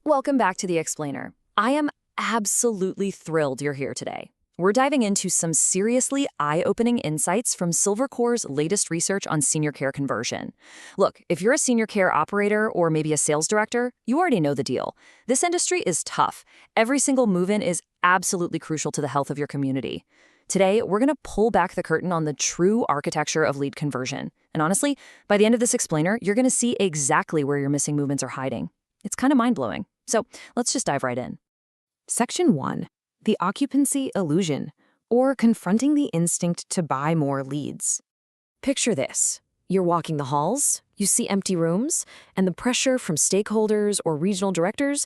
Welcome back to The Explainer. I am absolutely thrilled you're here today. We're diving into some seriously eye-opening insights from Silvercore's latest research on senior care conversion. Look, if you're a senior care operator or maybe a sales director, you already know the deal. This industry is tough. Every single move-in is absolutely crucial to the health of your community. Today, we're going to pull back the curtain on the true architecture of lead conversion. And honestly, by the end of this explainer, you're going to see exactly where your missing movements are hiding. It's kind of mind-blowing. So let's just dive right in. Section 1. The occupancy illusion, or confronting the instinct to buy more leads. Picture this. You're walking the halls, you see empty rooms, and the pressure from stakeholders or regional directors,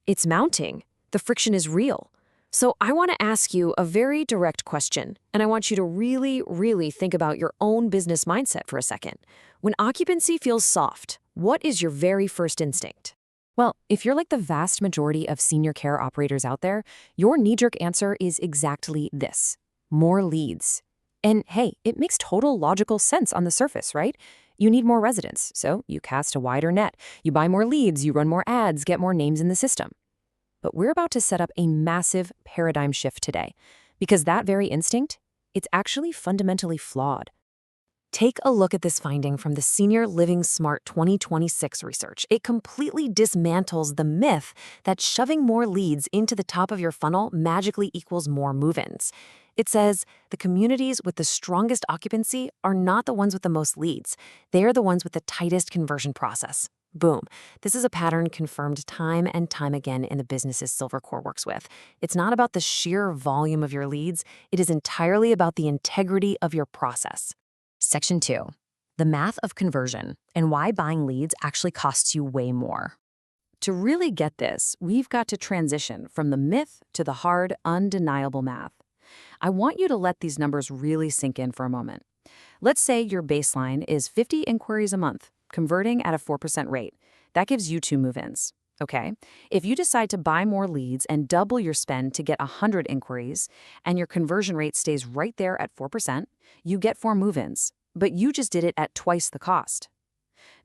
it's mounting. The friction is real. So I want to ask you a very direct question, and I want you to really think about your own business mindset for a second. When occupancy feels soft, what is your very first instinct? Well, if you're like the vast majority of senior care operators out there, your knee-jerk answer is exactly this: more leads. And hey, it makes total logical sense on the surface, right? You need more residents, so you cast a wider net. You buy more leads, you run more ads, get more names in the system. But we're about to set up a massive paradigm shift today, because that very instinct, it's actually fundamentally flawed. Take a look at this finding from the Senior Living Smart 2026 research. It completely dismantles the myth that shoving more leads into the top of your funnel magically equals more move-ins. It says the communities with the strongest occupancy are not the ones with the most leads. They are the ones with the tightest conversion process. Boom. This is a pattern confirmed time and time again in the businesses Silvercore works with. It's not about the sheer volume of your leads. It is entirely about the integrity of your process. Section 2. The math of conversion and why buying leads actually costs you way more. To really get this, we've got to transition from the myth to the hard, undeniable math. I want you to let these numbers really sink in for a moment. Let's say your baseline is 50 inquiries a month, converting at a 4% rate. That gives you 2 move-ins. Okay? If you decide to buy more leads and double your spend to get 100 inquiries, and your conversion rate stays right there at 4%, you get 4 move-ins, but you just did it at twice the cost.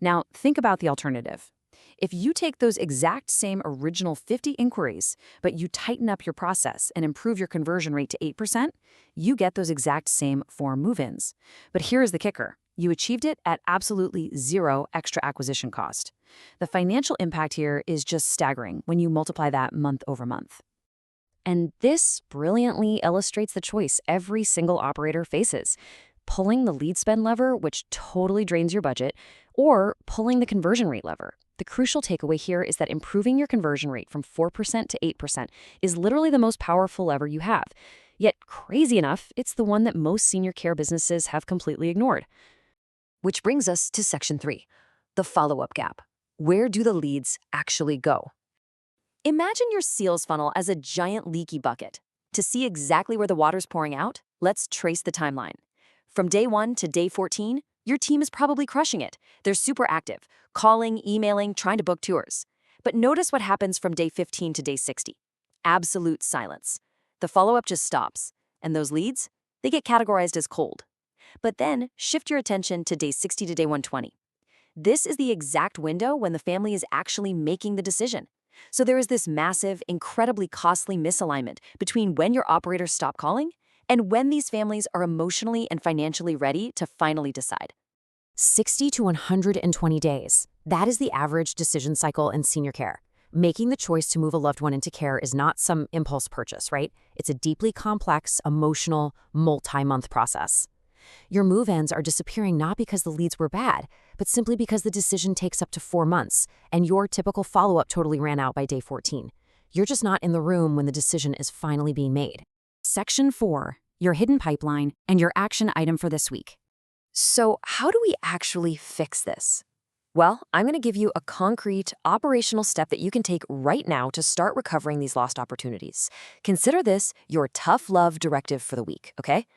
Now, think about the alternative. If you take those exact same original 50 inquiries, but you tighten up your process and improve your conversion rate to 8%, you get those exact same 4 move-ins. But here's the kicker. You achieved it at absolutely 0 extra acquisition cost. The financial impact here is just staggering when you multiply that month over month. And this brilliantly illustrates the choice every single operator faces: pulling the lead spend lever, which totally drains your budget, or pulling the conversion rate lever. The crucial takeaway here is that improving your conversion rate from 4% to 8% is literally the most powerful lever you have. Yet, crazy enough, it's the one that most senior care businesses have completely ignored. Which brings us to Section 3, the follow-up gap. Where do the leads actually go? Imagine your sales funnel as a giant leaky bucket. To see exactly where the water's pouring out, let's trace the timeline. From day 1 to day 14, your team is probably crushing it. They're super active, calling, emailing, trying to book tours. But notice what happens from day 15 to day 60. Absolute silence. The follow-up just stops, and those leads, they get categorized as cold. But then shift your attention to day 60 to day 120. This is the exact window when the family is actually making the decision. So there is this massive, incredibly costly misalignment between when your operators stop calling and when these families are emotionally and financially ready to finally decide. 60 to 120 days. That is the average decision cycle in senior care. Making the choice to move a loved one into care is not some impulse purchase, right? It's a deeply complex, emotional, multi-month process. Your move-ins are disappearing not because the leads were bad, but simply because the decision takes up to 4 months, and your typical follow-up totally ran out by day 14. You're just not in the room when the decision is finally being made. Section 4, your hidden pipeline and your action item for this week. So how do we actually fix this? Well, I'm going to give you a concrete, operational step that you can take right now to start recovering these lost opportunities. Consider this your tough love directive for the week, okay?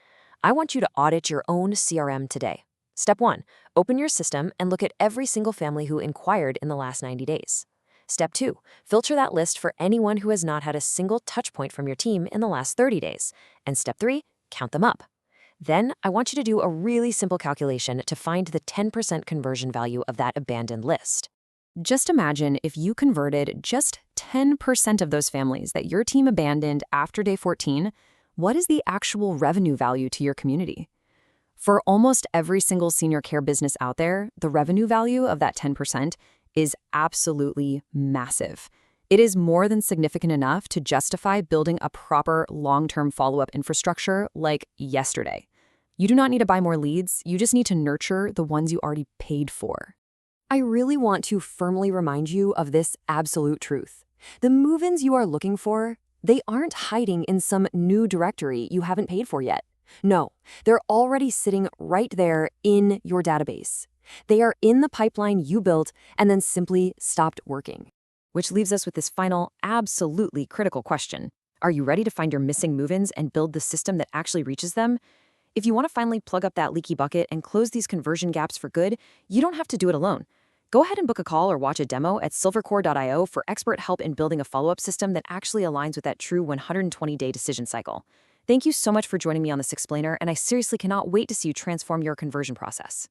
I want you to audit your own CRM today. Step 1, open your system and look at every single family who inquired in the last 90 days. Step 2, filter that list for anyone who has not had a single touch point from your team in the last 30 days. And step 3, count them up. Then I want you to do a really simple calculation to find the 10% conversion value of that abandoned list. Just imagine if you converted just 10% of those families that your team abandoned after day 14, what is the actual revenue value to your community? For almost every single senior care business out there, the revenue value of that 10% is absolutely massive. It is more than significant enough to justify building a proper long-term follow-up infrastructure like yesterday. You do not need to buy more leads, you just need to nurture the ones you already paid for. I really want to firmly remind you of this absolute truth. The move-ins you are looking for, they aren't hiding in some new directory you haven't paid for yet. No, they're already sitting right there in your database. They are in the pipeline you built and then simply stopped working. Which leaves us with this final, absolutely critical question. Are you ready to find your missing move-ins and build the system that actually reaches them? If you want to finally plug up that leaky bucket and close these conversion gaps for good, you don't have to do it alone. Go ahead and book a call or watch a demo at silvercore.io for expert help in building a follow-up system that actually aligns with that true 120-day decision cycle. Thank you so much for joining me on this explainer, and I seriously cannot wait to see you transform your conversion process.